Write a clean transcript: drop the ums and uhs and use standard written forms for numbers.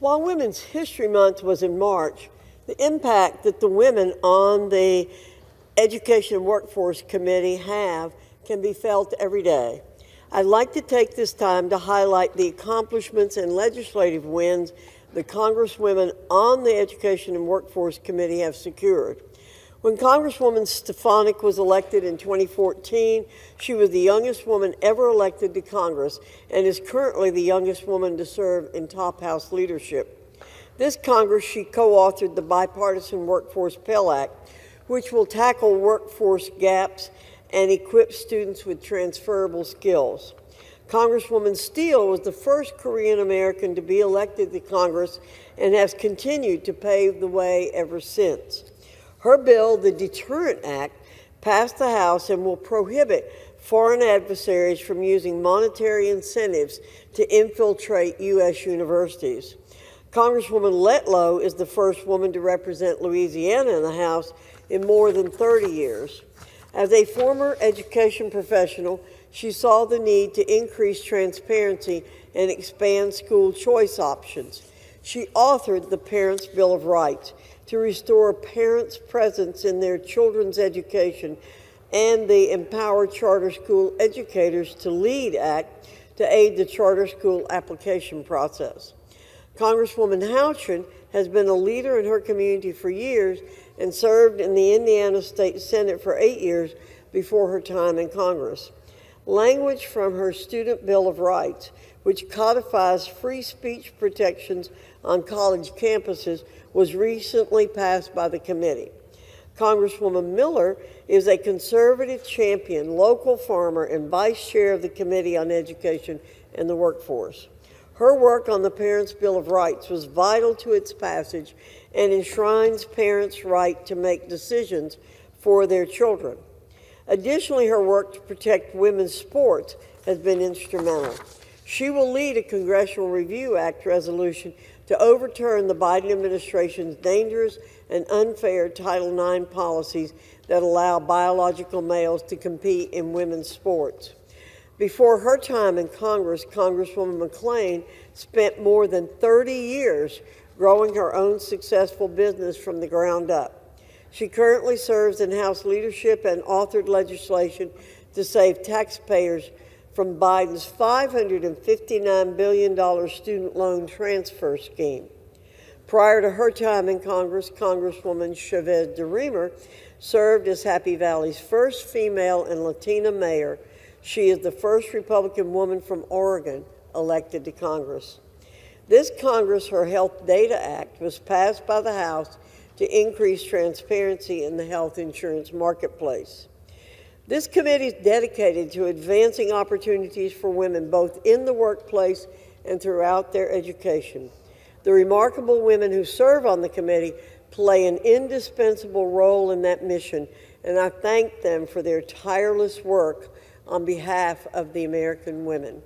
While Women's History Month was in March, the impact that the women on the Education and Workforce Committee have can be felt every day. I'd like to take this time to highlight the accomplishments and legislative wins the Congresswomen on the Education and Workforce Committee have secured. When Congresswoman Stefanik was elected in 2014, she was the youngest woman ever elected to Congress and is currently the youngest woman to serve in top House leadership. This Congress, she co-authored the Bipartisan Workforce Pell Act, which will tackle workforce gaps and equip students with transferable skills. Congresswoman Steele was the first Korean American to be elected to Congress and has continued to pave the way ever since. Her bill, the Deterrent Act, passed the House and will prohibit foreign adversaries from using monetary incentives to infiltrate U.S. universities. Congresswoman Letlow is the first woman to represent Louisiana in the House in more than 30 years. As a former education professional, she saw the need to increase transparency and expand school choice options. She authored the Parents' Bill of Rights to restore parents' presence in their children's education and the Empower Charter School Educators to Lead Act to aid the charter school application process. Congresswoman Houchin has been a leader in her community for years and served in the Indiana State Senate for 8 years before her time in Congress. Language from her Student Bill of Rights, which codifies free speech protections on college campuses, was recently passed by the committee. Congresswoman Miller is a conservative champion, local farmer, and vice chair of the Committee on Education and the Workforce. Her work on the Parents' Bill of Rights was vital to its passage and enshrines parents' right to make decisions for their children. Additionally, her work to protect women's sports has been instrumental. She will lead a Congressional Review Act resolution to overturn the Biden administration's dangerous and unfair Title IX policies that allow biological males to compete in women's sports. Before her time in Congress, Congresswoman McClain spent more than 30 years growing her own successful business from the ground up. She currently serves in House leadership and authored legislation to save taxpayers from Biden's $559 billion student loan transfer scheme. Prior to her time in Congress, Congresswoman Chavez-DeRemer served as Happy Valley's first female and Latina mayor. She is the first Republican woman from Oregon elected to Congress. This Congress, her Health Data Act, was passed by the House to increase transparency in the health insurance marketplace. This committee is dedicated to advancing opportunities for women both in the workplace and throughout their education. The remarkable women who serve on the committee play an indispensable role in that mission, and I thank them for their tireless work on behalf of the American women.